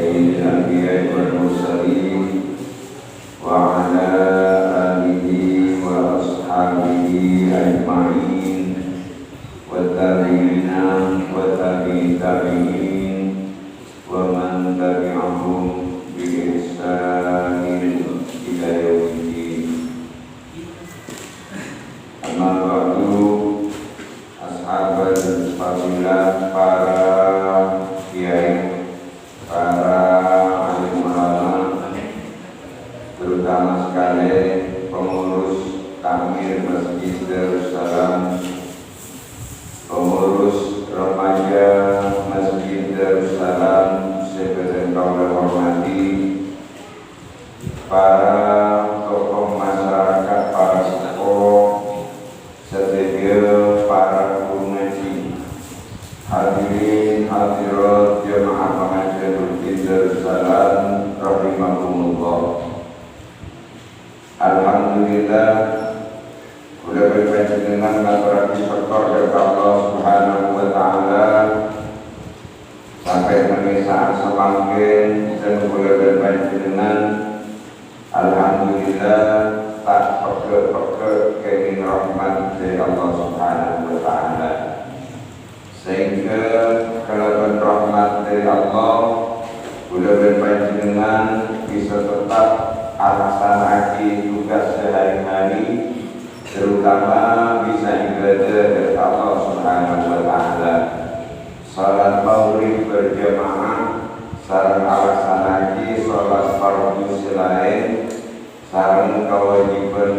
سيد الأنبياء والمرسلين وعلى آله وأصحابه أجمعين والتابعين والتابعين ومن تبعهم بإحسان إلى يوم الدين. Amma ba'du, ashabul fadilah, para kiai, para alim ulama, terutama sekali pengurus takmir Masjid Darussalam, pengurus remaja Masjid Darussalam, sebagai kaum hormati, para tokoh masyarakat, para sekolah, serta para guru ngaji, hadirin hadirat jemaah pengajian Masjid Darussalam rahimakumullah. Alhamdulillah, udah berpanjenengan laporan sektor dari Allah Subhanahu wa taala sampai mengisah semangkin dan udah berpanjenengan alhamdulillah tak peke-peke kenging rahmat dari Allah Subhanahu wa taala, sehingga kalaupun rahmat dari Allah udah berpanjenengan bisa tetap alasanake tugas sehari-hari, terutama bisa ibadah dari Allah Subhanahu wa taala. Salat maghrib berjamaah, sareng alasanake salat fardhu selain, sareng kewajiban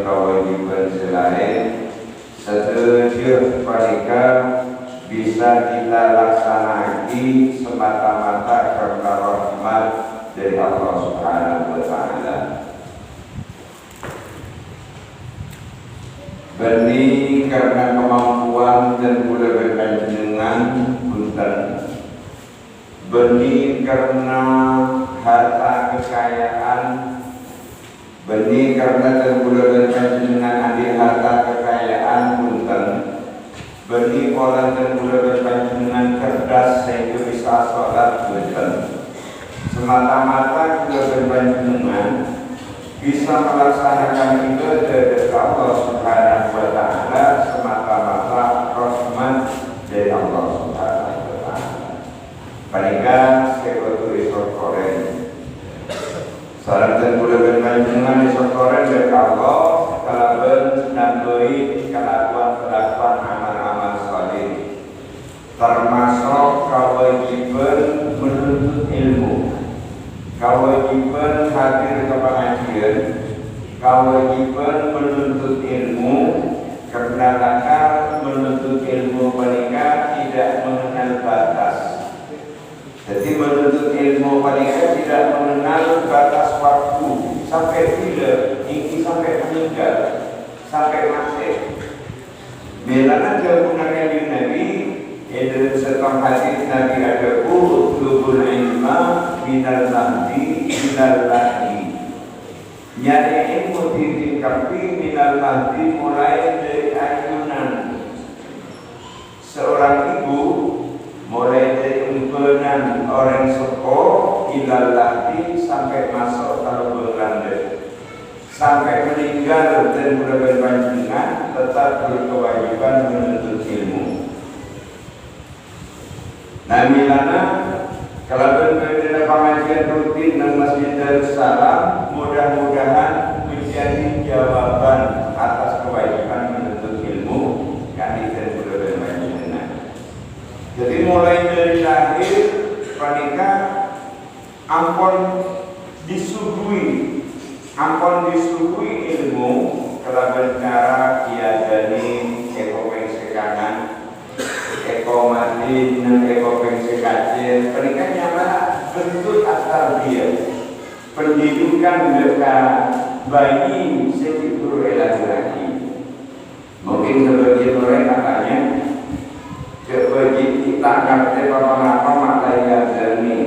selain, sedaya mereka bisa kita laksanakan semata-mata karena rahmat dari Allah Subhanahu wa taala. Benih karena kemampuan dan pula berpanjenengan punten, benih karena harta kekayaan, benih karena dan pula berpanjenengan adi harta kekayaan punten, benih orang dan pula berpanjenengan cerdas sehingga bisa sholat punten, semata-mata pula berpanjenengan bisa melaksanakan ibadah dari Allah Subhanahu wa taala semata-mata rahmat dari Allah Subhanahu wa taala. Panika sekolah isok koren, saran dan pula berpanjenengan isok koren dari Allah kalaban nambahi kelakuan amal-amal saleh, termasuk kewajiban menuntut ilmu, kewajiban hadir ke pengajian, kewajiban menuntut ilmu, karena lakar menuntut ilmu mereka tidak mengenal batas. Jadi menuntut ilmu mereka tidak mengenal batas waktu, sampai bila ini sampai meninggal, sampai mati. Bilana jawabannya di Nabi, dalam setengah hadis Nabi ada ulubul ilma minal mahdi minal lahdi. Nyari ilmu ditingkapi minal mahdi mulai dari ayunan seorang ibu, mulai dari umpenan orang sekolah ilal lahdi sampai masuk kalau berlanda, sampai meninggal dan berpanjangan tetap berkewajiban menuntut ilmu. Namilana kalau berbeda pengajian rutin dan Masjid Darussalam, mudah-mudahan menjadi jawaban atas kewajiban menuntut ilmu yang kita sudah berpanjangan. Jadi mulai dari lahir pernikahan ampun disuguhi ilmu kalau bercara diadani ekopeng sekanan, ekomatin dan ekopeng sekacil. Pernikahan nyala bentuk asal dia pendidikan mereka bayi sekibur laki-laki. Mungkin sebagian orang katanya wajib kita ngerti apa-apa maklaya jernih,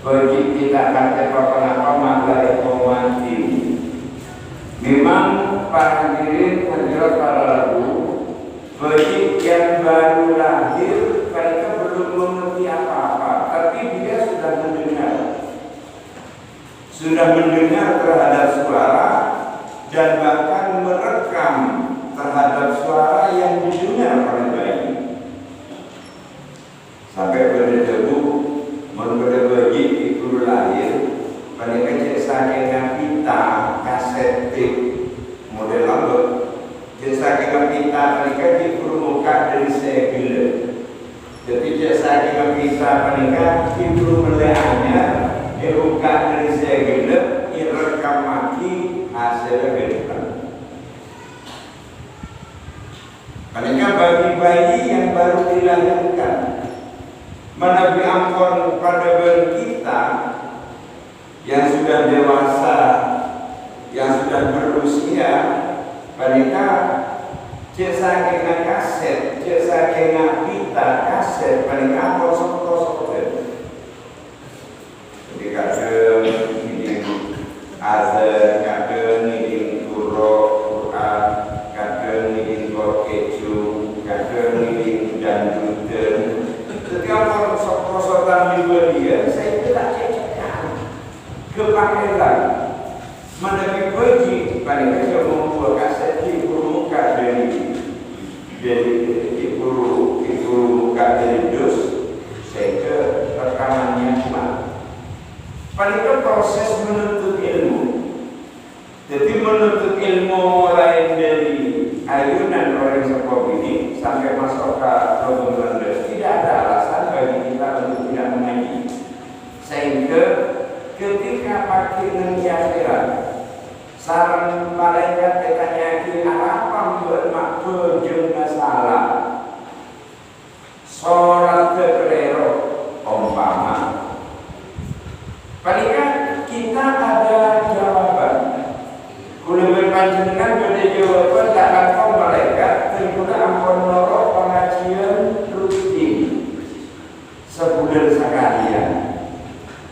wajib kita ngerti apa-apa maklaya ekomatin. Memang para hadirin hadirat para lagu, bagi yang baru lahir mereka belum mengerti apa-apa, tapi dia sudah mendengar sudah mendengar terhadap suara dan bahkan merekam terhadap suara yang didengar oleh bayi. Sampai pada debu pada bayi itu lahir, pada kecil saking pita kaset tape model lalu, jadi saking pita mereka dipermuka dari segala. Jadi saking pita mereka dipermeleanya dibuka dari segala, direkam lagi hasilnya berikan. Mereka bagi bayi yang baru dilahirkan menabi ampun pada kita yang sudah dewasa, yang sudah berusia, mereka jasa kena kaset, jasa kena pita kaset, mereka kosong-kosong. Jadi kadang ini azan, kadang ini turok Quran, kadang ini keju, kadang ini dangdutan. Setiap orang sok-sokan juga dia, saya tidak cekkan kepanggilan menabi bayi paling kecil membuat kaset di muka dari muka dari dos sehingga rekamannya cuma paling ke proses menuntut ilmu. Jadi menuntut ilmu lain dari ayunan orang seperti ini sampai masuk ke Ramadan tidak ada alasan bagi kita untuk tidak mengaji. Sehingga ketika pakai nanti akhirat sarang malaikat katanya apa buat makhluk jeung salah sholat terlero umpama paling kan kita ada jawaban kulo berpanjenengan pada jawaban tak akan malaikat terguna ampun loro pengajian rutin sebulan sekalian.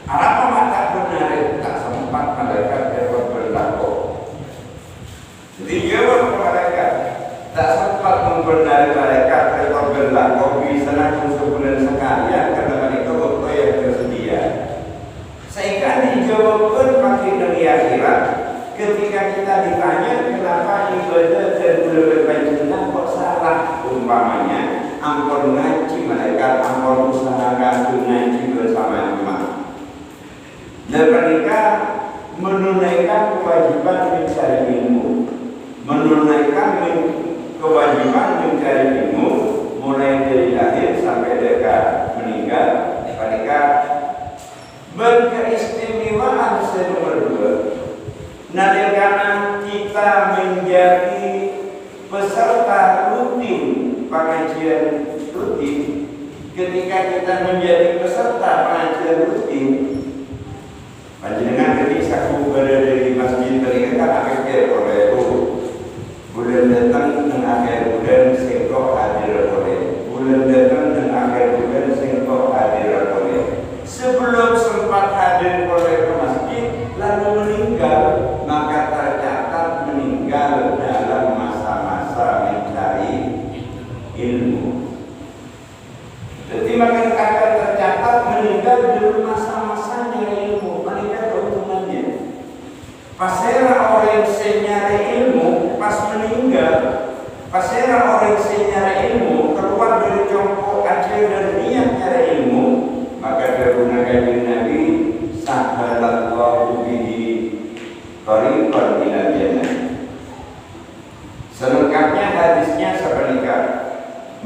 Apa mata benar tak sempat malaikat dapat berlaku. Jadi jawab malaikat tak sempat membenari malaikat dapat berlaku bisa langsung sebulan sekalian karena mereka waktu yang tersedia. Sehingga dijawabkan makin dari akhirat ketika kita ditanya kenapa ibadah dan bulan panjenengan kok salah umpamanya ampun ngaji malaikat ampun usahakan ngaji bersama jemaah. Dan mereka menunaikan kewajiban mencari ilmu, menunaikan kewajiban mencari ilmu mulai dari lahir sampai dekat meninggal. Mereka berkeistimewaan nomor 2. Nalikana kita menjadi peserta rutin pengajian rutin, ketika kita menjadi peserta pengajian rutin, panjenengan ketika saku berada di masjid mereka kan akhir oleh bulan datang dan akhir bulan sengkok hadir oleh bulan datang dan akhir bulan sengkok hadir oleh sebelum sempat hadir oleh ke masjid lalu meninggal maka tercatat meninggal dalam masa-masa mencari ilmu. Jadi maka akan tercatat meninggal dalam masa-masanya ilmu. Mereka keuntungannya pasera orang yang nyari ilmu pas meninggal, pasera orang yang nyari ilmu keluar dari jongkok acil dan niat nyari ilmu, maka digunakan Nabi sahalallahu bihi tariqan ila jannah. Selengkapnya hadisnya seperti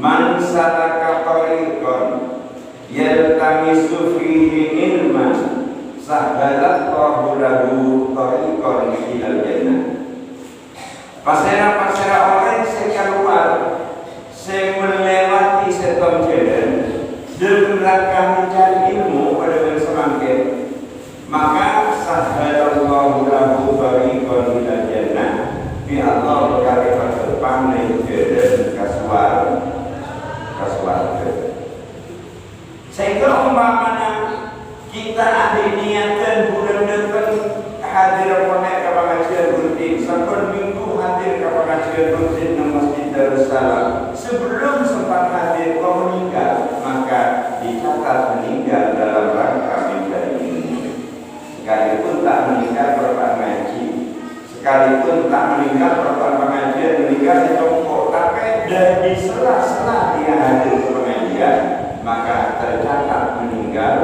man salaka tariqan yaltamisu fihi ilman sahalallahu lahu tariqan ila jannah. Pasera-pasera orang yang keluar yang melewati setom jalan dan mereka mencari ilmu pada semangkin, maka sahalallahu lahu tariqan ila jannah. Bi Allah berkali depan menuju jalan kasual. Sehingga umpamanya kita ada niatan bulan depan hadir ke pengajian rutin, sampai minggu hadir ke pengajian rutin di Masjid Darussalam. Sebelum sempat hadir kau meninggal, maka dicatat meninggal dalam rangka mencari ilmu. Sekalipun tak entah meninggal perempuan pengajian meninggal di jongkok, tapi dari sela-sela dia hadir ke pengajian maka tercatat meninggal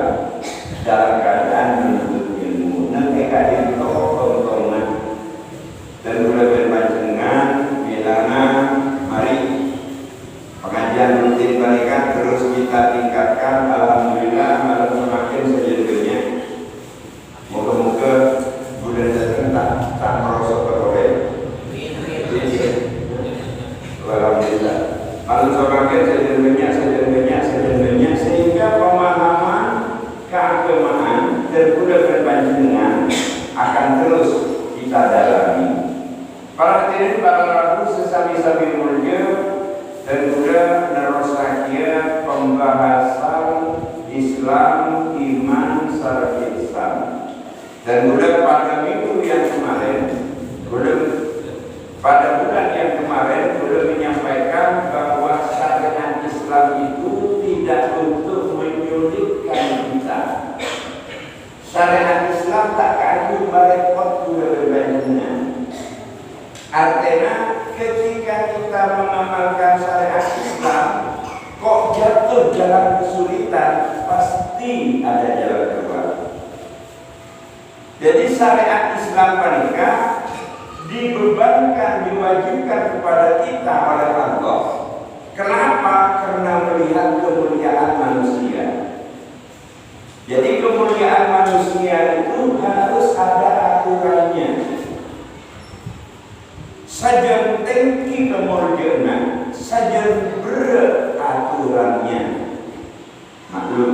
dalam keadaan menuntut ilmu. Nanti hadir tontonan dan mulai berpanjangan bilangan mari pengajian rutin balikan terus kita tingkatkan. Alhamdulillah malam semakin sejengganya. Moga-moga bulan datang tak merosot beroleh. Alhamdulillah malam semakin sejengganya sehingga pemahaman keagamaan dan budaya berpanjangan akan terus kita dalami. Para hadirin para rabu sesami-sami mulia dan juga nerosakia pembahasan Islam, iman, syariat Islam. Dan juga pada minggu yang kemarin, pada bulan yang kemarin sudah menyampaikan bahwa syariat Islam itu tidak untuk menyulitkan kita. Syariat Islam tak kayu barepot sudah berbandingnya. Artinya ketika kita mengamalkan syariat Islam kok jatuh dalam kesulitan, pasti ada jalan keluar. Jadi syariat Islam menikah dibebankan, diwajibkan kepada kita oleh Allah. Kenapa? Karena melihat kemuliaan manusia. Jadi kemuliaan manusia itu harus ada aturannya. Saja tengki kemurjaan, saja beraturannya. Maklum.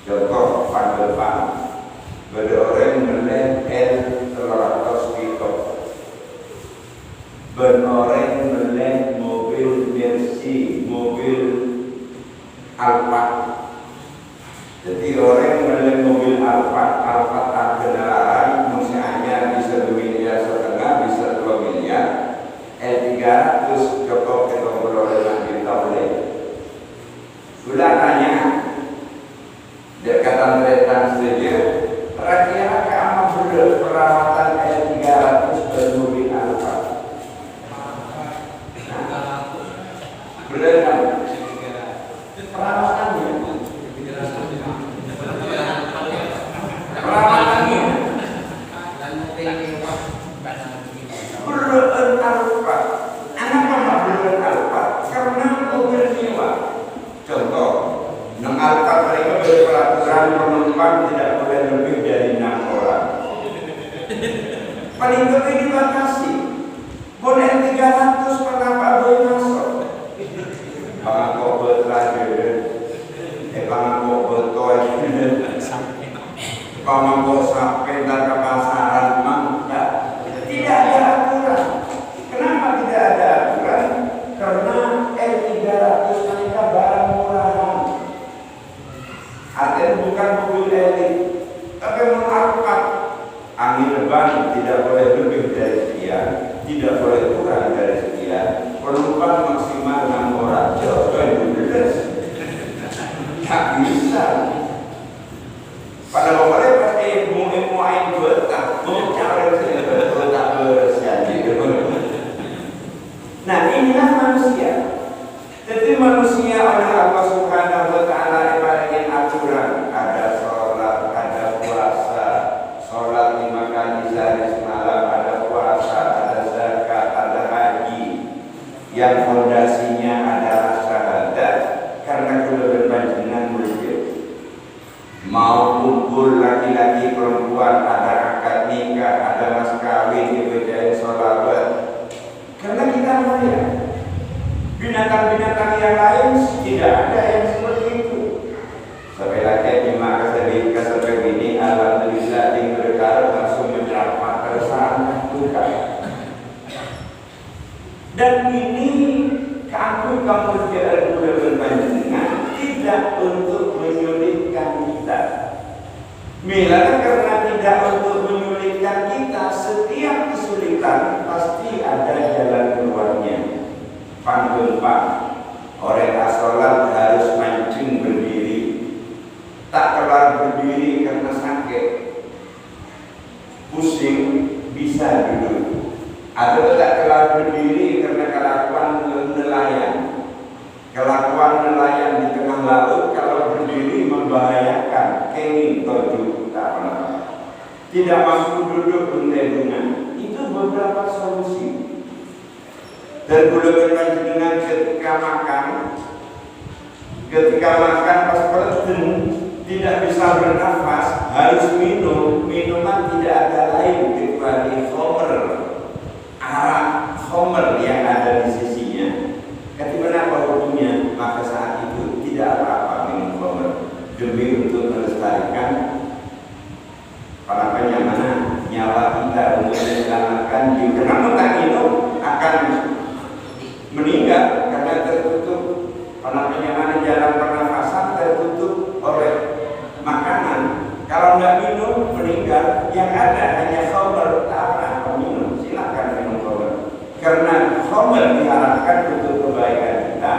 Contoh panggilan, ada orang melek L300 pick-up, ben orang melek mobil Mercy, mobil Alphard. Jadi orang melek mobil Alphard tak kendaraan, misalnya bisa 2,5 miliar, bisa 2 miliar. L300 cukup kita beroleh kita boleh. Sudah tanya, dekatan kereta saja, kira-kira kamu perawatan L300 dan mobil Alphard. Benar kan? Perawatannya. Beran Alphard. Kenapa beran Alphard? Karena mobil nyewa. Contoh, nang Alphard mereka berperaturan penumpang tidak boleh lebih dari 6 orang. Paling lebih dibatasi. Boleh 300 kenapa boleh masuk? Bangkok berterakhir, bangkok bertoy, bangkok sampai dan ke pasaran mangga. Tidak ada aturan. Kenapa tidak ada aturan? Karena L300 mereka barang murahan. Artinya bukan mobil elit, tapi mengangkat angin leban tidak boleh lebih dari sekian, tidak boleh kurang dari sekian. Penumpang maksimal 6 orang, jauh tak bisa. Pada boleh pakai ilmu ain bertak, cara bertak bersiaji. Nah inilah manusia. Jadi manusia oleh Allah Subhanahu Wa Taala diberikan aturan. Ada sholat, ada puasa, sholat 5 kali sehari semalam, ada puasa, ada zakat, ada haji. Yang fondasinya adalah syahadat. Karena sudah berpanjangan mulia. Mau kumpul laki-laki perempuan, ada akad nikah, ada mas kawin, dibedain sholawat. Karena kita mulia. Binatang-binatang yang lain tidak ada yang seperti itu. Sampai laki jemaah sampai ini, alhamdulillah di berkara langsung menyerap keresahan bukan. Dan ini kamu tidak boleh berpanjangan, tidak untuk menyulitkan kita. Mila karena tidak untuk menyulitkan kita, setiap kesulitan pasti ada jalan keluarnya. Panggempa orang asolat harus mancing berdiri, tak kelar berdiri karena sakit. pusing bisa duduk, atau tak kelar berdiri karena kelakuan nelayan. Kelakuan nelayan di tengah laut kalau berdiri membahayakan, kenging toju tak apa-apa. Tidak mampu duduk berlindungan. Itu beberapa solusi. Dan bulan panjenengan ketika makan pas berden tidak bisa bernafas, harus minum. Minuman tidak ada lain kecuali khamr, arak khamr yang ada di sisinya. Ketika apa hukumnya? Maka saat itu tidak apa-apa minum khamr demi untuk melestarikan para penyamana nyawa kita untuk menyelamatkan jiwa. Namun tak minum akan meninggal karena tertutup penyamana jalan pernafasan, tertutup oleh makanan. Kalau tidak minum meninggal, yang ada hanya khamr. Tak apa minum, silakan minum khamr. Karena khamr diharapkan untuk kebaikan kita.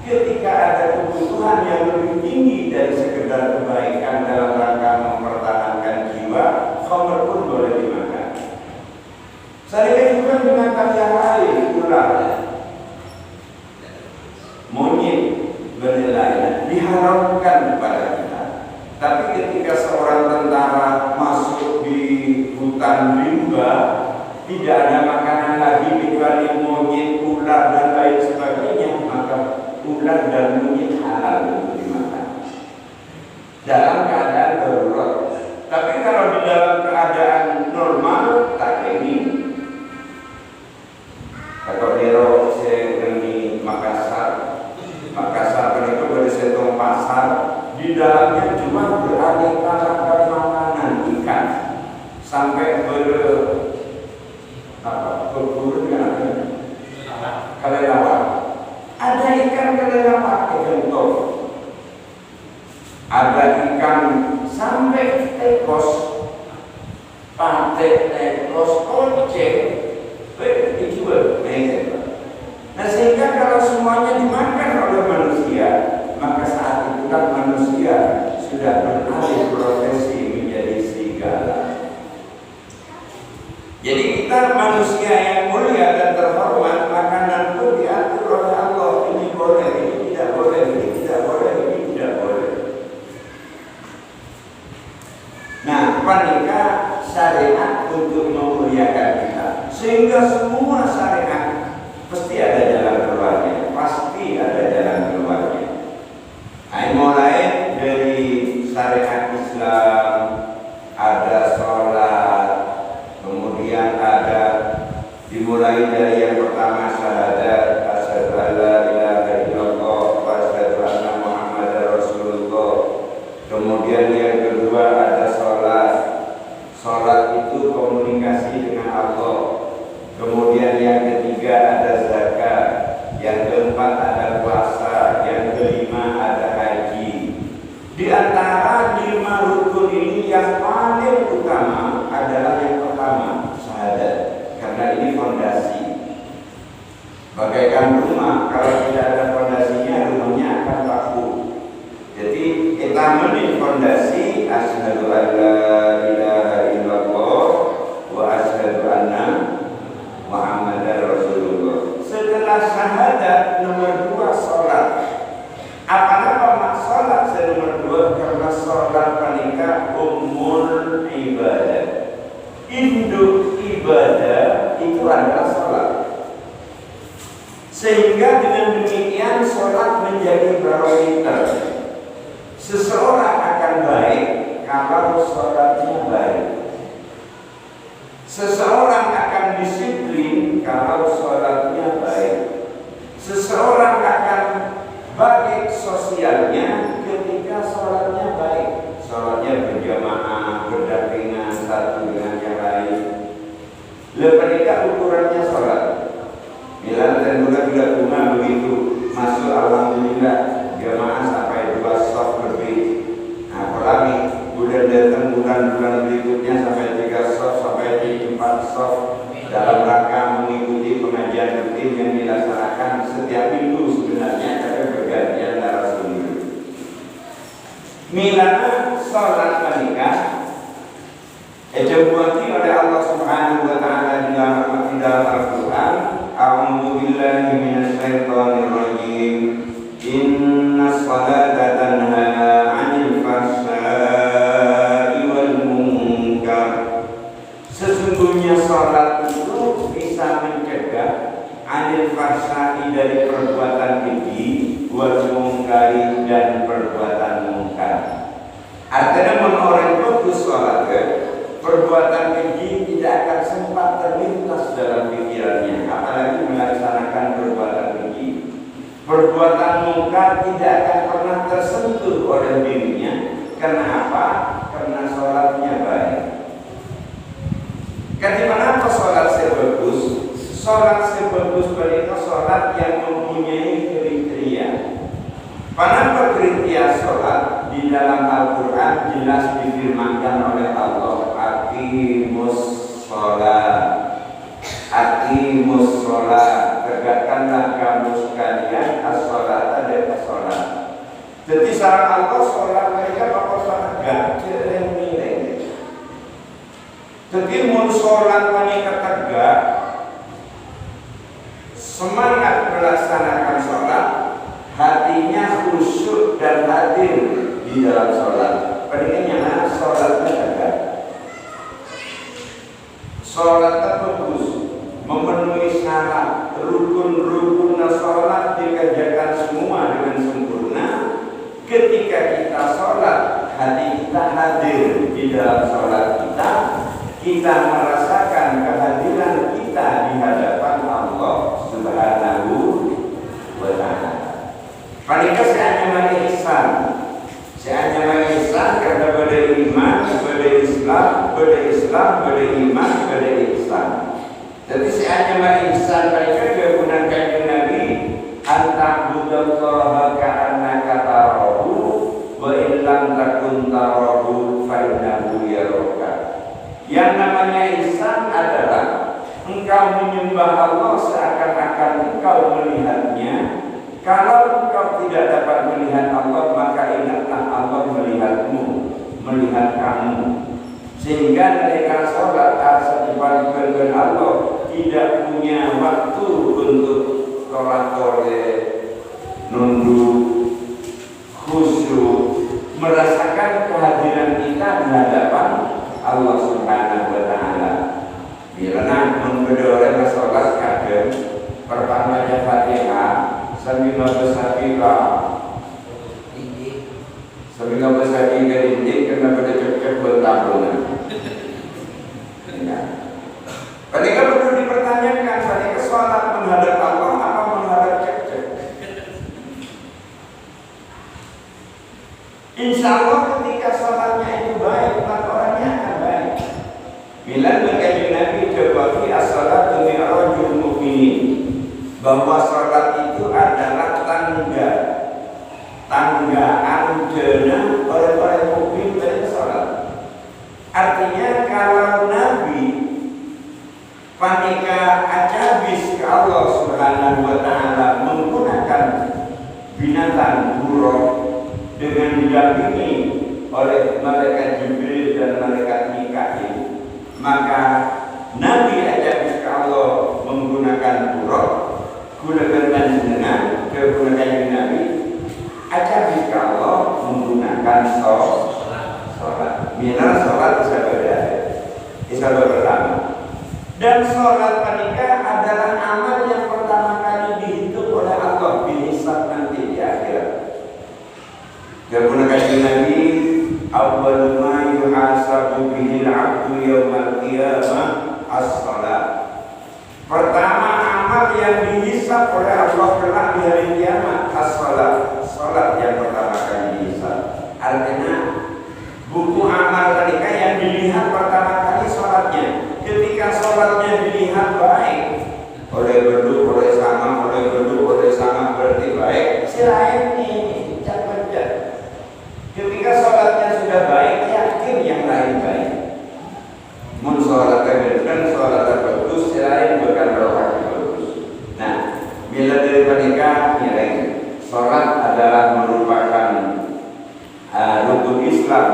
Ketika ada kebutuhan yang lebih tinggi dari sekedar kebaikan dalam rangka mempertahankan jiwa, khamr pun boleh dimakan. Saya juga binatang yang lain, ular, monyet, benih diharamkan kepada kita. Tapi ketika seorang tentara masuk di hutan rimba, tidak ada makanan lagi kecuali monyet, ular dan lain sebagainya, maka ular dan monyet halal untuk dimakan dalam keadaan darurat. Tapi kalau di dalam keadaan normal tak ini. Kalau dero saya di Makassar itu dari setong pasar, di dalamnya cuma beraneka ragam makanan ikan sampai berburu dengan kelelawar. Ada ikan kelelawar, ikan tol. Ada ikan sampai tekos, pate tekos, kocek, dijual. Nah sehingga kalau semuanya dimakan oleh manusia, maka saat itu kan manusia sudah beralih profesi menjadi serigala. Jadi kita manusia yang mulia dan terhormat, makanan pun diatur oleh Allah. Ini boleh, ini tidak boleh, ini tidak boleh, ini tidak boleh. Nah, panika syariat untuk memuliakan kita, sehingga semua syariat pasti ada jalan keluarnya, pasti ada jalan keluarnya. Nah, mulai dari syariat Islam ada sholat, kemudian ada dimulai dari yang pertama syahadat, asyhadu an la ilaha illallah wa asyhadu anna Muhammadar Rasulullah. Kemudian yang kedua ada sholat. Sholat itu komunikasi dengan Allah. Kemudian yang ketiga ada zakat, yang keempat ada puasa, yang kelima ada haji. Di antara 5 rukun ini yang paling utama adalah yang pertama, syahadat, karena ini fondasi. Bagaikan rumah, kalau tidak ada fondasinya, rumahnya akan rapuh. Jadi kita menin fondasi asyhadu an la ilaha illallah wa asyhadu anna Muhammadar Rasulullah. Setelah syahadat nomor 2 sholat. Apa sholat nomor 2? Karena sholat panika umul ibadah. Induk ibadah itu adalah sholat. Sehingga dengan demikian sholat menjadi barometer. Seseorang akan baik kalau sholatnya baik. Seseorang akan disiplin kalau sholatnya baik. Seseorang akan baik sosialnya ketika sholatnya baik. Sholatnya berjamaah, berdampingan satu dengan yang lain. Lepas ukurannya sholat. Bila dan bila bunga begitu masuk alhamdulillah jamaah sampai 2 shaf lebih. Nah, apalagi bulan datang bulan-bulan berikutnya sampai 3 shaf sampai 4 shaf dalam rangka mengikuti pengajian rutin yang dilaksanakan setiap minggu sebenarnya, tapi bergantian narasumber. Milana sholat panikah Dibuati oleh Allah Subhanahu wa taala di dalam Al-Qur'an, a'udzu billahi minasyaitonir rajim. Innas salata tanha 'anil fahsya'i wal munkar. Sesungguhnya salat itu bisa mencegah 'anil fahsya'i dari perbuatan keji, wal munkari dan perbuatan munkar. Artinya orang fokus salat perbuatan keji tidak akan sempat terlintas dalam pikirannya, apalagi melaksanakan perbuatan keji. Perbuatan munkar tidak akan pernah tersentuh oleh dirinya. Kenapa? Karena sholatnya baik. Kenapa sholat sebagus? Sholat sebagus mereka sholat yang mempunyai kriteria. Kenapa kriteria sholat? Di dalam Al-Quran jelas difirmankan oleh Allah, aqimus sholat, aqimus sholat, tegakkanlah kamu sekalian as-sholat dan as-sholat. Jadi saran Allah sholat mereka bakal sholat gak nilai. Jadi mun sholat mereka tegak, semangat melaksanakan sholat, hatinya khusyuk dan hadir di dalam sholat. Pentingnya mana sholatnya tegak, sholatnya bagus, memenuhi syarat, rukun-rukun sholat dikerjakan semua dengan sempurna. Ketika kita sholat, hati kita hadir di dalam sholat kita, kita merasakan kehadiran kita di hadapan Allah Subhanahu wa ta'ala. Paling seandainya ihsan, seandainya ihsan karena pada iman, pada Islam, pada Islam, pada iman, pada ihsan. Jadi seandainya ihsan mereka kegunaan kanjeng Nabi, anta'budallaha ka'annaka tarahu wa illam takun tarahu fa innahu yaraka. Yang namanya ihsan adalah engkau menyembah Allah seakan-akan engkau melihatnya. Kalau engkau tidak dapat melihat Allah, maka ingatlah Allah melihatmu, melihat kamu. Sehingga mereka sholat asal-asal Allah tidak punya waktu untuk sholat nunduk, khusyuk, merasakan kehadiran kita di hadapan Allah Subhanahu wa ta'ala. Bila nak membedoreng sholat kadang pertamanya Fatihah sambil bersabika ini karena pada cek bertabunan. Ketika perlu dipertanyakan, ketika sholat menghadap Allah apa menghadap cek-cek? Insya Allah ketika sholatnya itu baik, maka orangnya akan baik. Bila berkata Nabi Jawabri as-salatu mi'rajul mu'minin, bahwa sholat itu adalah tangga anjana orang-orang mukmin dari sholat. Artinya kalau Nabi panika acabis ke Allah Subhanahu wa ta'ala menggunakan binatang buruk dengan didampingi oleh malaikat Jibril dan malaikat Mikail, maka Nabi acabis ke Allah menggunakan buruk, gunakan dengan kegunakan Nabi acabis ke Allah menggunakan sholat. Mila sholat bisa pertama. Dan sholat panika adalah amal yang pertama kali dihitung oleh Allah, dihisab nanti di akhirat. Kegunakan Nabi, awwalu ma yuhasabu bihil abdu yawmal qiyamah as-sholat. Pertama amal yang dihisab oleh Allah kelak di hari kiamat as-sholat. Sholat yang pertama kali dihisab. Artinya buku amal mereka yang dilihat pertama kali sholatnya. Ketika sholatnya dilihat baik, oleh berdua, oleh sama berarti baik. Selain ini cak-cak. Ketika sholatnya sudah baik, yakin yang lain baik. Mun sholatnya benar, sholatnya bagus, selain bukan rohani bagus. Nah, bila dari mereka nilai sholat adalah merupakan rukun Islam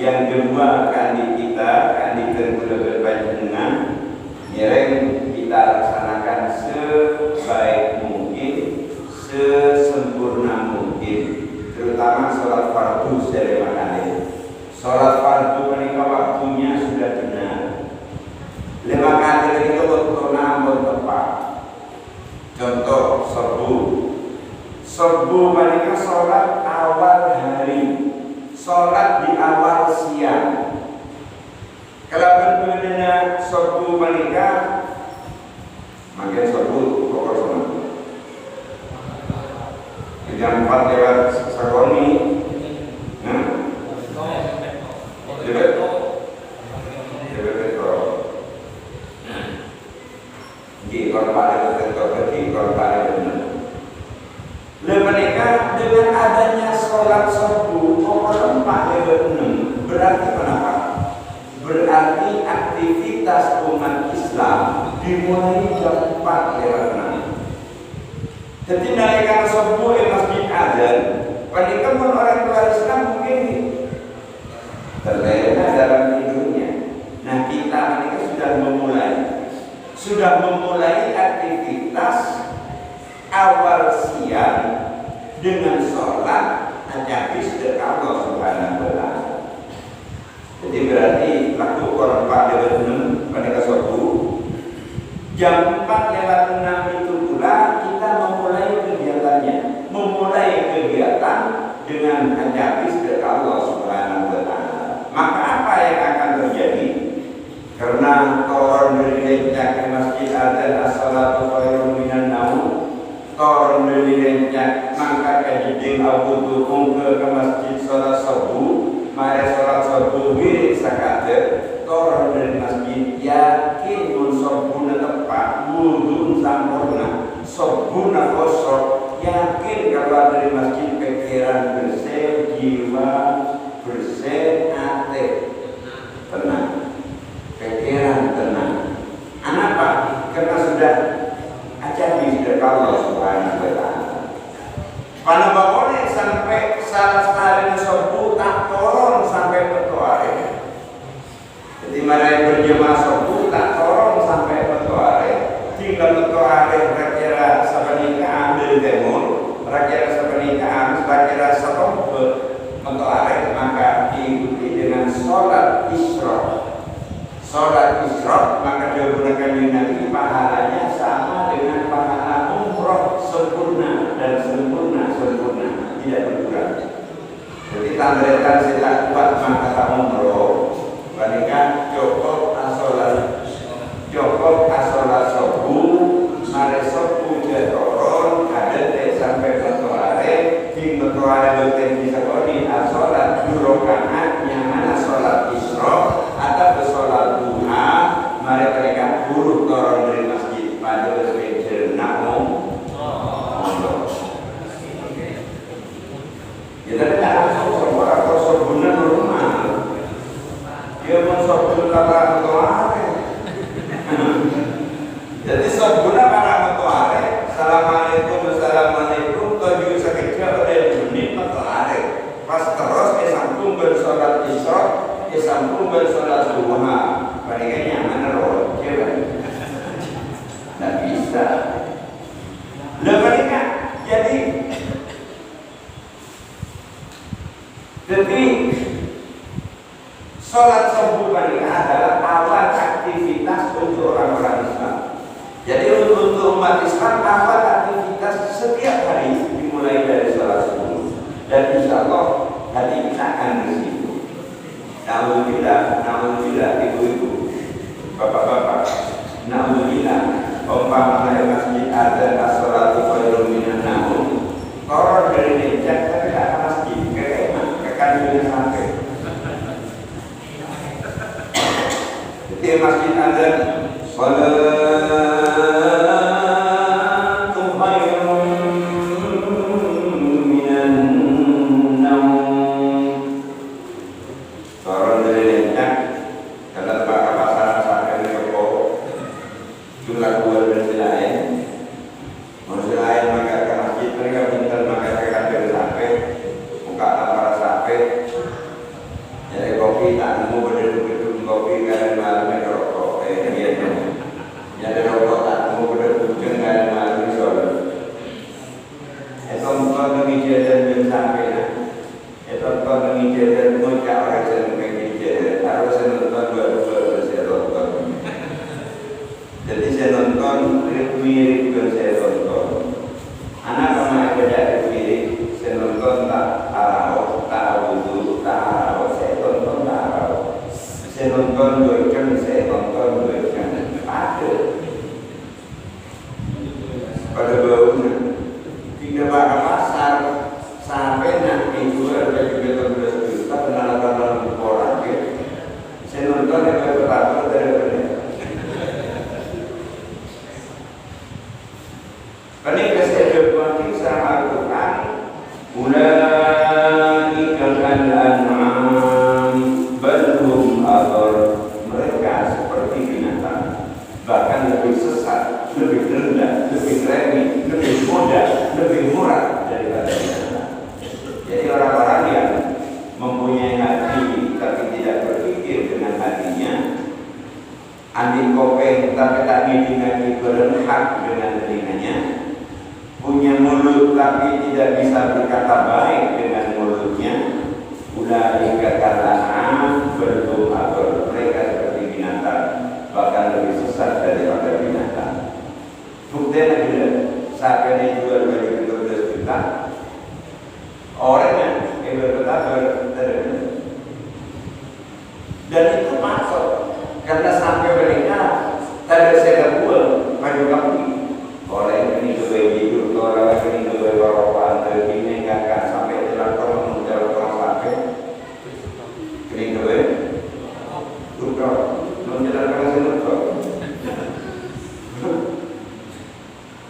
yang kedua kandi kita, kandi tergula berpanjenengan, nyereng kita laksanakan sebaik mungkin, sesempurna mungkin, terutama sholat fardu selama kali. Sholat fardu menikah waktunya sudah benar. 5 kali itu waktu namun tepat. Contoh subuh menikah sholat awal hari, sholat di awal siang. Kalau berbeda subuh menikah, makin subuh pokok semua. Jam 4 lewat sekoni, dengan adanya sholat subuh pokok 4 berarti kenapa? Berarti aktivitas umat Islam dimulai jam 4 lewat 6. Jadi nalikan subuh masjid azan, penikaman orang tua Islam mungkin terlena dalam tidurnya. Nah kita ini sudah memulai aktivitas awal siang dengan sholat habis ke Allah Subhanahu wa Ta'ala. Jadi berarti waktu orang 4 lewat 6 pada subuh, jam 4 lewat 6 itu pula kita memulai kegiatannya, memulai kegiatan dengan habis ke Allah Subhanahu wa Ta'ala. Maka apa yang akan terjadi? Karena turun dari lencak ke masjid azan as-salatu khairun minan naum, turun dari lencak mangkat ke jeding awudu ke masjid sholat subuh, mari sholat subuh wirid sakate, turun dari masjid yakin mun subuhna tepat, wudu sampurna, subuhna kosong, yakin kalau dari masjid pikiran bersih, jiwa bersih, hati tenang, pikiran tenang. Kenapa? Karena sudah ajabi sudah Allah Subhanahu wa Ta'ala. Pada bawahnya sampai salah sehari subuh tak turun sampai petuare. Jadi mereka berjemaah subuh tak turun sampai petuare. Tinggal petuare kira-kira sepenikah ambil demon, kira-kira sepenikah kira-kira setengah petuare, maka diikuti dengan sholat isyraq. Sholat isyraq maka dia gunakan Nabi pahalanya sama dengan pahala umroh sempurna dan sempurna tidak berkurang. Jadi tandretan sila kuat maka umroh bandingkan cukup asolat subuh mare subuh jatoron ada sampai petuare di petuare bertemu bisa kodi asolat durokaat yang mana sholat isyraq atau sholat duha, mereka buruk turun dari masjid pada berpikir namun kita tidak langsung semua atau sebulan normal dia mau sebulan para metuare jadi sebulan para metuare assalamualaikum tujuh sekejap ada menit metuare pas terus sambung bersolat isyraq sambung bersolat duha paling nyaman roh cewek nggak bisa mereka jadi sholat subuh mereka adalah awal aktivitas untuk orang-orang Islam. Jadi untuk umat Islam awal aktivitas setiap hari dimulai dari sholat subuh dan insya Allah hati kita akan bersih. Na'udzubillah ibu-ibu, bapak-bapak, na'udzubillah umpama masjid azan as-salatu khairun minan naum, turun dari lencak tapi tak masjid ke kemah, ke kandungan sampai. Jadi masjid azan salatu khairun minan naum. Turun dari lencak kalau bakal pasaran sampai ke jumlah dua dan lain manusia lain maka ke masjid mereka minta maka ke kantor sampai buka para sampai jadi kok kopi, tak nemu beduk-beduk kopi kalian malam rokok. Ya ada rokok tak nemu beduk kalian malam sore. Tonton mengijadan sampai nak. Tonton mengijadan muka orang senang mengijadan. Harus nonton dua-dua saya tonton. Jadi saya nonton mirip dengan saya tonton. Anak sama beda mirip. Saya nonton tak tahu, tak butuh, tak tahu. Saya tonton tak tahu. Saya nonton doikan, saya tonton doikan. Ada. Pada baunya. Tidak pada pasar sampai nanti jual baju 13 juta kenalan orang. Saya nonton yang berapa dari ketika saya berbagi sama Al-Quran, ulai kal-an'am balhum adhar, mereka seperti binatang, bahkan lebih sesat, lebih rendah, lebih remeh, lebih mudah, lebih murah daripada binatang. Jadi orang-orang yang mempunyai hati tapi tidak berpikir dengan hatinya, ambil kopeng tapi tak ngaji berenhak dengan telinganya, punya mulut tapi tidak bisa berkata baik dengan mulutnya, ulaika kal-an'am balhum adhar, mereka seperti binatang, bahkan lebih sesat daripada binatang. Buktinya bila sampai dijual baju 13 juta, orang yang berkata terdengar, dan itu masuk karena sampai mereka tidak saya buat baju kami. Orang ini juga hidup, orang ini juga bawa ini enggak sampai jalan tol sampai ini juga juga menjalankan sesuatu.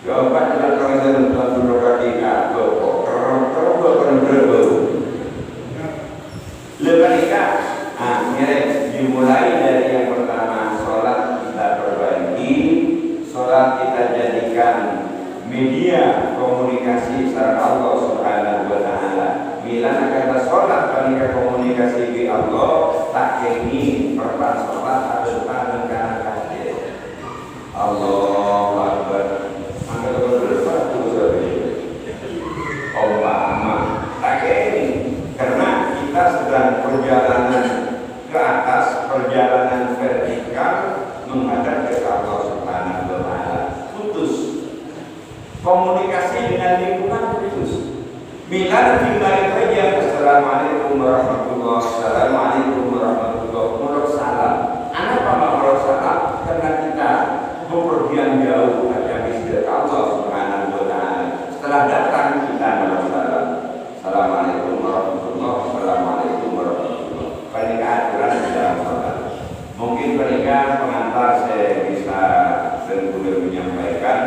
Coba jalankan sesuatu berkati apa? Lebanika, dimulai dari yang pertama, sholat kita perbaiki, sholat kita jadikan media komunikasi sareng Allah Subhanahu wa taala. Bila kata sholat panika komunikasi di Allah, tak kenging perpan sholat harus tangan kanan kaki. Allahu Akbar. Maka bersatu saja. Allah tak kenging karena kita sedang perjalanan ke atas, perjalanan vertikal menghadap ke Allah Subhanahu wa taala. Putus komunikasi dengan lingkungan, putus. Bila dimulai saja assalamualaikum warahmatullahi wabarakatuh, assalamualaikum warahmatullahi wabarakatuh, menurut salam. Anak apa menurut salam? Karena kita bepergian jauh hanya bisir Allah Subhanahu wa taala. Setelah datang kita menurut salam. Assalamualaikum warahmatullahi wabarakatuh, assalamualaikum warahmatullahi wabarakatuh. Pernikahan aturan di dalam salat. Mungkin pernikahan pengantar saya bisa dan boleh menyampaikan.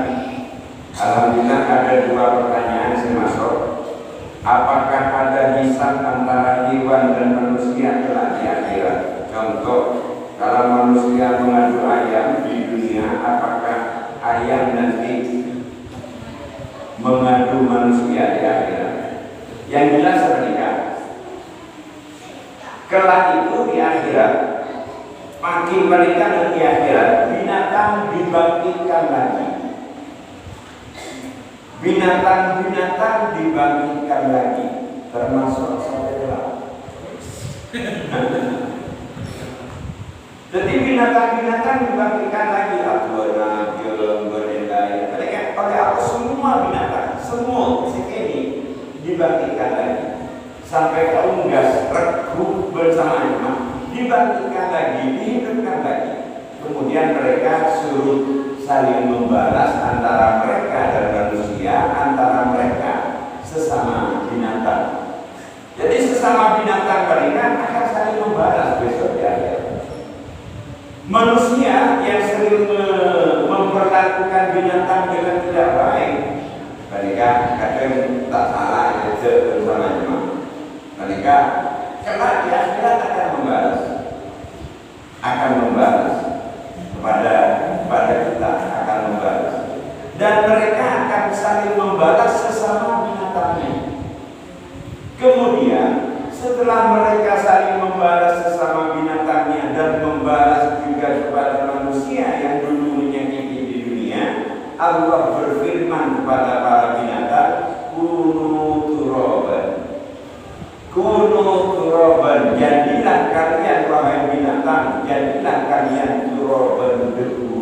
Alhamdulillah ada dua pertanyaan saya masuk. Apakah ada hisab antara hewan dan manusia kelak di akhirat? Contoh, kalau manusia mengadu ayam di dunia, apakah ayam nanti mengadu manusia di akhirat? Yang jelas pernikahan. Kelak itu di akhirat, makin mereka di akhirat, binatang dibangkitkan lagi. Binatang-binatang dibangkitkan lagi, termasuk sampai gelap. Jadi binatang-binatang dibangkitkan lagi, abuana, biolog, berdendai. Mereka oleh aku semua binatang, semua sekini dibangkitkan lagi. Sampai ke unggas, regu bersama imam, dibangkitkan lagi, dihidupkan lagi. Kemudian mereka suruh saling membalas antara mereka dan manusia, antara mereka sesama binatang. Jadi sesama binatang mereka akan saling membalas besok di akhirat. Manusia yang sering memperlakukan binatang dengan tidak baik, mereka kadang tak salah itu bersamanya. Mereka kelak di akhirat akan membalas kepada kita, akan membalas, dan mereka akan saling membalas sesama binatangnya. Kemudian setelah mereka saling membalas sesama jadilah kalian turaban debu.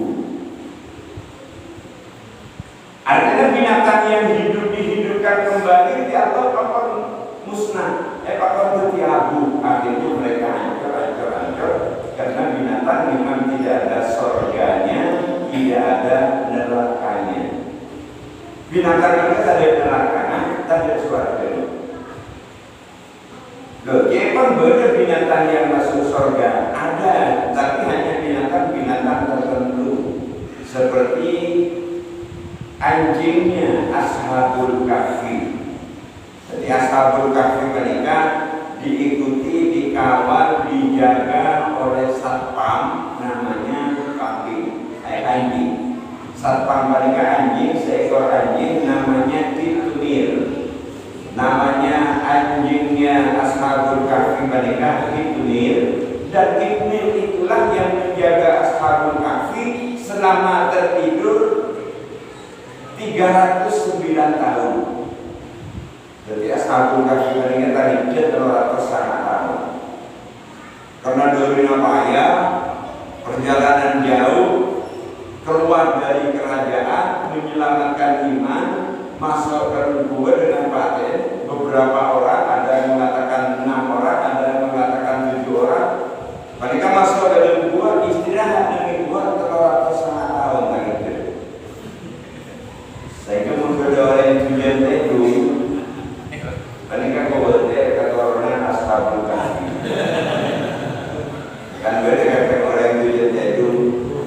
Artinya binatang yang hidup dihidupkan kembali di Allah akan musnah, akan jadi abu. Akhirnya mereka hancur karena binatang memang tidak ada surganya, tidak ada nerakanya. Binatang itu tak ada nerakanya, tak ada surga. Loh, kapan benar binatang yang masuk surga? Ada, tapi hanya binatang-binatang tertentu. Seperti anjingnya Ashabul Kahfi. Jadi Ashabul Kahfi mereka diikuti, dikawal, dijaga oleh satpam namanya kambing, anjing. Satpam mereka anjing, seekor anjing namanya Kitunir. Namanya anjingnya Ashabul Kahfi mereka Kitunir, dan Kitunir itulah yang menjaga Ashabul Kahfi selama tertidur 309 tahun. Jadi Ashabul Kahfi mereka tadi 300 tahun. Karena durina payah, perjalanan jauh, keluar dari kerajaan, menyelamatkan iman, masuk ke gua dengan paten. Beberapa orang, ada yang mengatakan 6 orang, ada yang mengatakan 7 orang. Mereka masuk ke dalam gua, istirahat dengan gua 300 tahun lagi. Saya kemudian orang yang tujuan itu, mereka khawatir kata orang Ashabul Kahfi. Kan beda kata orang yang tujuan itu,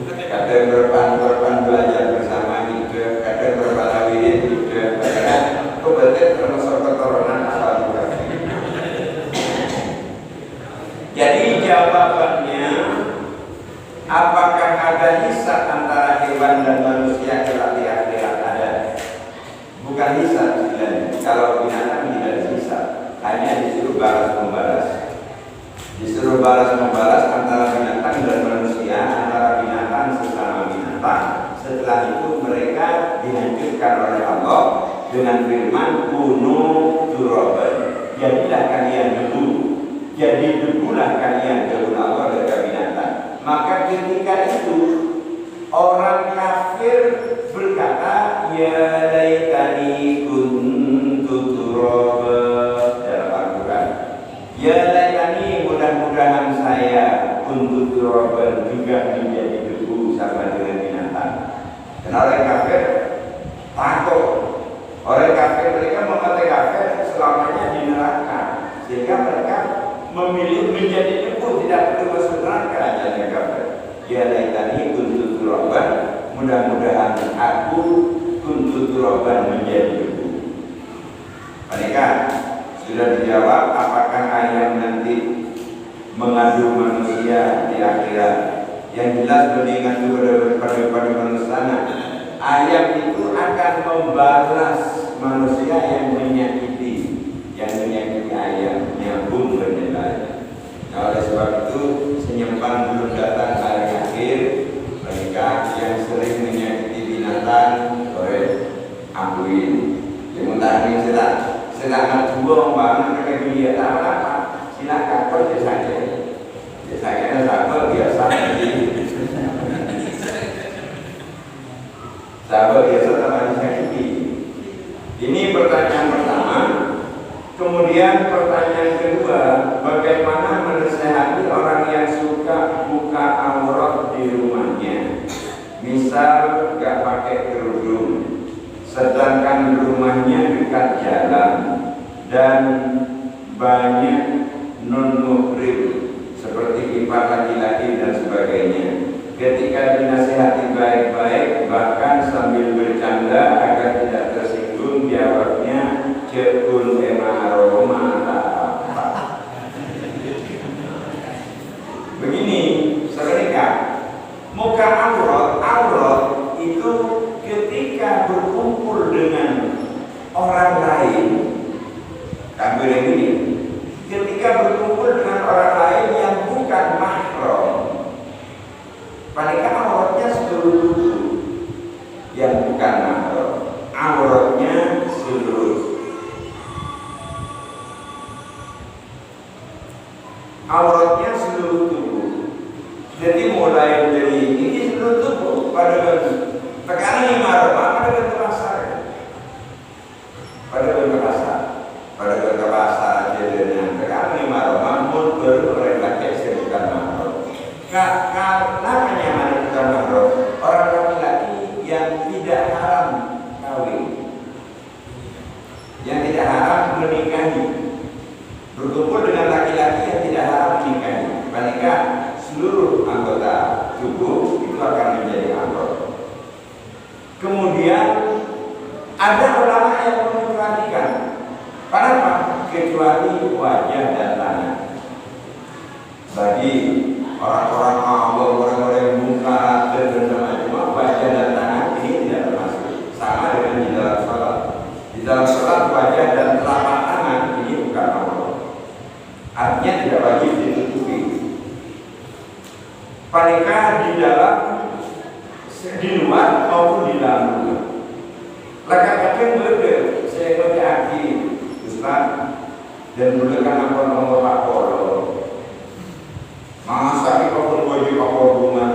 kata berpan belajar bersama juga, kata berbalawi juga, khawatir termasuk keturunan Ashabul Kahfi. Jadi jawabannya, apakah ada hisab antara hewan dan manusia kelak di akhirat? Ada. Bukan hisab istilahnya. Kalau binatang tidak dihisab, hanya disuruh balas membalas. Disuruh balas membalas antara binatang dan manusia, antara binatang sesama binatang. Setelah itu mereka dihancurkan oleh Allah dengan firman kunu turaban. Jadilah kalian debu. Jadi debulah kalian debu Allah dari binatang. Maka ketika itu orang kafir berkata, ya laitani kuntu turaban, dalam Al-Quran. Ya laitani, mudah-mudahan saya kuntu turaban juga menjadi debu sama dengan binatang. Dan orang kafir takut. Orang kafir mereka mengatakan kafir selamanya di neraka, sehingga mereka memilih menjadi debu, tidak perlu masuk neraka. Jadi kafir. Ya laitani kuntu turaban, mudah-mudahan aku kuntu turaban menjadi debu. Mereka sudah dijawab, apakah ayam nanti mengadu manusia di akhirat? Yang jelas mengadu pada manusia. Ayam itu akan membalas manusia yang menyakiti ayam, nyambung bernilai. Nah, oleh sebab itu senyembang belum datang hari akhir. Mereka yang sering menyakiti binatang, boleh ampuin. Yang mengetahui silakan buang banget ke dunia tak apa. Silakan kerja saja. Saya sabar biasa sabar biasa tanpa disakiti. Ini pertanyaan pertama. Kemudian pertanyaan kedua, bagaimana menasihati orang yang suka buka aurat di rumahnya? Misal gak pakai kerudung, sedangkan rumahnya dekat jalan dan banyak non-muhrim seperti ipar laki-laki dan sebagainya. Ketika dinasihati baik-baik, bahkan sambil bercanda agar tidak tersinggung, jawabnya cekun ema aroma apa. Begini, saudara, muka aurat itu ketika berkumpul dengan orang lain, kan begini. Ketika berkumpul dengan orang lain yang bukan mahram, mereka auratnya seluruh tubuh. Yang bukan mahram, auratnya seluruh. Auratnya seluruh tubuh. Jadi mulai dari ini tuh pada tekanan yang marah pada terasa, pada terasa jadinya tekanan yang marah pun baru laki bukan marah. Karena kenyamanan bukan marah, orang laki-laki yang tidak haram kawin, yang tidak haram menikahi, berkumpul dengan laki-laki yang tidak haram menikahi, maka seluruh anggota tubuh itu akan menjadi amrod. Kemudian ada ulama yang mengecualikan, kenapa? Kecuali wajah dan tangan. Bagi orang-orang awam, orang-orang yang mungkar dan macam wajah dan tangan ini tidak termasuk. Sama dengan di dalam sholat. Di dalam sholat wajah dan telapak tangan ini bukan amrod. Artinya tidak wajib ditutupi. Panika di dalam, di luar maupun di dalam rumah. Kadang-kadang berbeda. Saya berjaki Ustaz dan menggunakan nomor Pak Polo. Masa kita pun wajib Pak Polo rumah.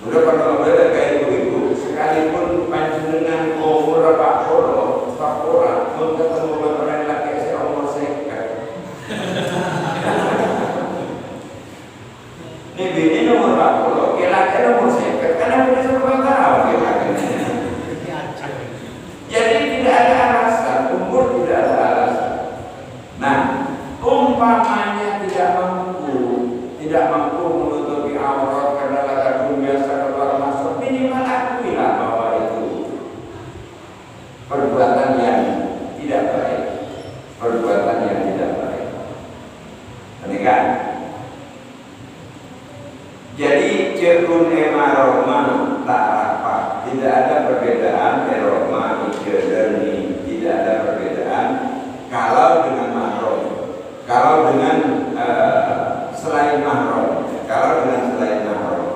Udah pada berbeda kayak itu. Sekalipun panjenengan umur Pak Polo, Pak Polo, mau ketemu orang laki saya umur sekat. Ini nomor Pak Polo, kira-kira nomor sekat. Karena kita semua tahu kira-kira. Jadi tidak ada alasan, umur tidak ada alasan. Nah, umpamanya tidak mampu menutupi aurat karena lagi biasa keluar masuk, minimal akuilah bahwa itu perbuatan yang tidak baik, perbuatan yang tidak baik. Kan? Jadi cerun emaroma tak apa, tidak ada perbedaan eroma ijerni, tidak ada perbedaan kalau dengan mahram, kalau dengan selain mahram, kalau dengan selain mahram.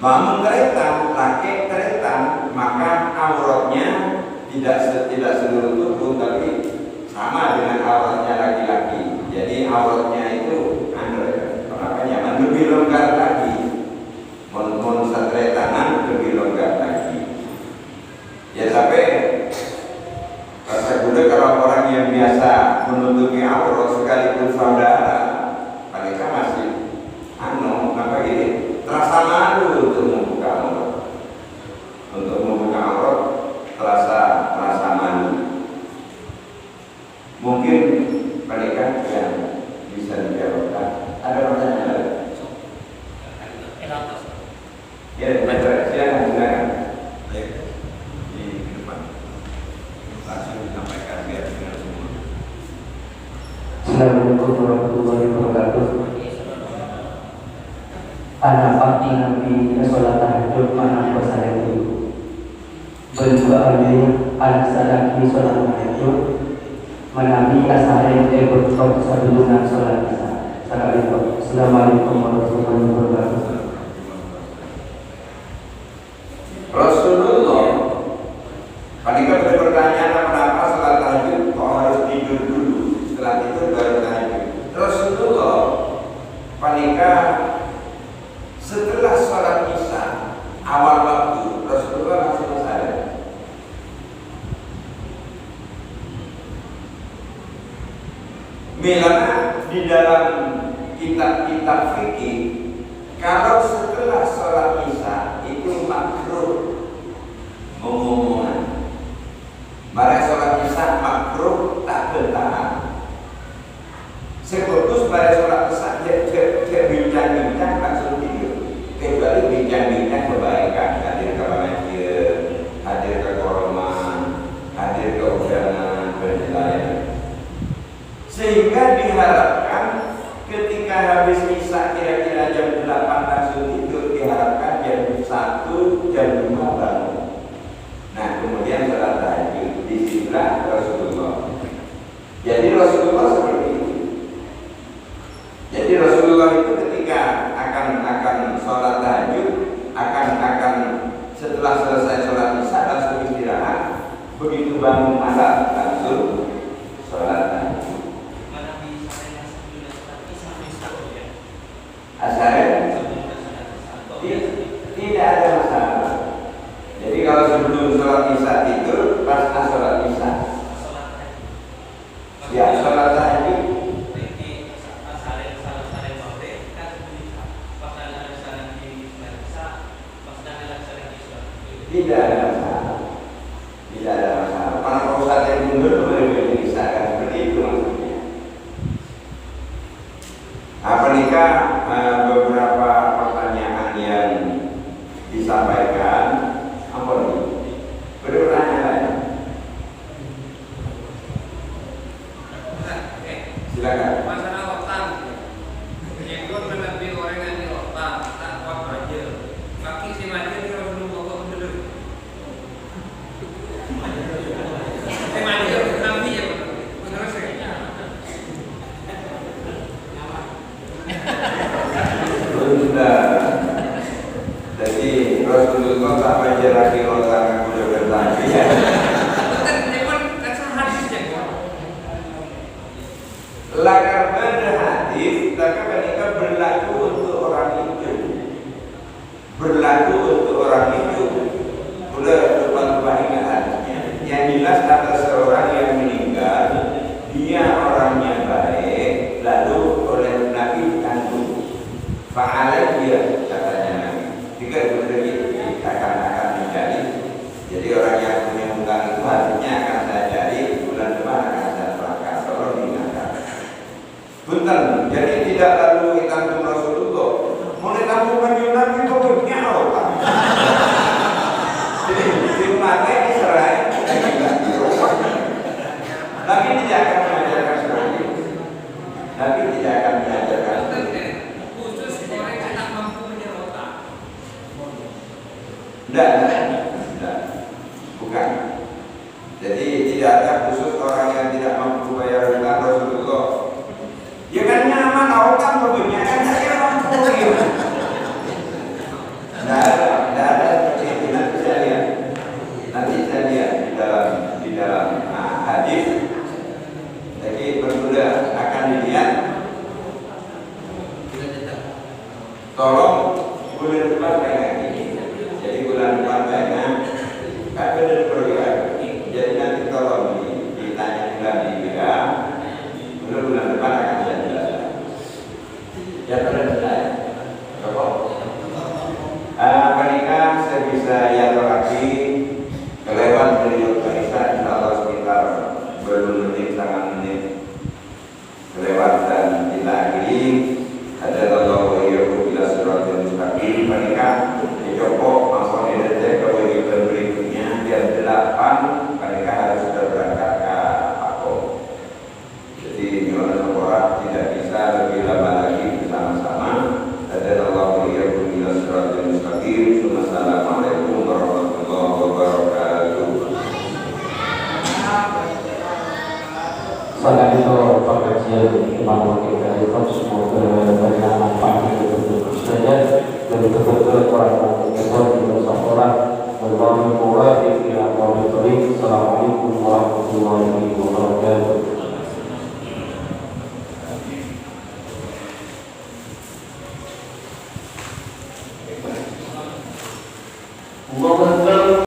Namun teretan, laki teretan, maka auratnya tidak seluruh tubuh, tapi sama dengan auratnya laki-laki. Jadi auratnya itu makanya lebih longgar lagi, mon satre tangan lebih longgar lagi. Ya sampai saya kalau orang yang biasa menutupi aurat sekalipun saudara, mereka masih apa ini terasa malu untuk membuka aurat, terasa malu. Mungkin mereka yang bisa dijawabkan. Ada pertanyaan lagi? Ya, silakan. Di depan. Langsung disampaikan biar dengar semua. Assalamualaikum warahmatullahi wabarakatuh. Anak pati nabi sholat tahajud mana pasal itu. Berdua anak sadaki sholat tahajud. Menabi asarin ekor sadulunan sholat isya. Assalamualaikum warahmatullahi wabarakatuh. Rasulullah, ketika bertanya kenapa sholat tahajud kok harus tidur dulu, setelah itu baru tahajud. Rasulullah, ketika setelah sholat isya awal waktu, Rasulullah langsung sadar. Milana di dalam kitab-kitab fikih, kalau setelah sholat isya itu makruh mengumumkan. Mari sholat isya makruh tak bertahan. Seputus pada sholat isya bincang-bincang langsung tidur. Kecuali bincang-bincang kebaikan, hadir ke pengajian, hadir ke koroman, hadir ke undangan, penilaian. Sehingga diharapkan ketika habis isya kira-kira jam 8 langsung tidur, diharapkan jam 1, jam 5 bangun. Nah kemudian sholat tahajud disinilah Rasulullah. Jadi Rasulullah seperti itu. Jadi Rasulullah itu ketika akan sholat tahajud, akan setelah selesai sholat isya langsung istirahat. Begitu bangun malam langsung sholat tahajud. Tidak ada masalah. Tidak ada masalah. Para pusat yang mundur boleh dipisahkan seperti itu maksudnya. Apakah beberapa pertanyaan yang disampaikan apa nih? Bertanya. Silakan. Masalah otak, ekor menabi orang yang di otak, tak kuat aja. Kaki si maju dia harus dulu bawa dulu. Si maju nabi ya benar sih. Sudah. Jadi Rasulullah tak menjeraki otak yang sudah bertanya. Lakar berhadis, lakar menikah berlaku untuk orang itu. Berlaku untuk orang itu. Sudah lupa ingat hadisnya. Yang jelas kata seorang yang meninggal, dia orangnya baik, lalu oleh Nabi ditanggung. Fa'ala dia katanya Nabi. Jika begitu akan menjadi. Jadi orang yang punya hutang itu harusnya akan saya cari bulan depan akan saya serahkan. Tolong diingatkan. Punten, jadi tidak lalu ditanggung Rasulullah. Mau ditanggung kanjeng Nabi itu punya orang. Jadi dipakai diserai, Nabi tidak akan mengajarkan seperti itu. Nabi tidak akan mengajarkan Khusus orang yang tak mampu menyerotak. Tidak, bukan. Jadi tidak ada khusus orang yang tidak mampu bayar hutang Rasulullah. Ya kan nyaman, orang kan berbunyi kan saya mampu gitu. Tidak ada seperti itu. Nanti saya lihat di dalam hadis. Jadi berbeda akan dilihat. Tolong bulan depan pegang ini. Jadi bulan depan pegang. Kan benar program. Jadi nanti tolong ditanya juga di WA. Bulan depan akan saya jelaskan. Ya terus saya. Menikah saya bisa ya lagi kelewat dari Dr. Isa insya Allah sekitar berapa menit, setengah menit kelewat dan kita akhiri. Ada Allah ya bila surat yang mustaqim menikah dicopok masuk di detik kewajiban berikutnya jam 8 menikah harus sudah berangkat ke Paku. Jadi gimana orang tidak bisa lebih lama lagi bersama-sama. Ada Allah ya bila surat yang mustaqim. Assalamualaikum warahmatullahi wabarakatuh. Saudara itu pengajian Imam Wakil dari semoga banyak manfaat untuk saja dan betul-betul orang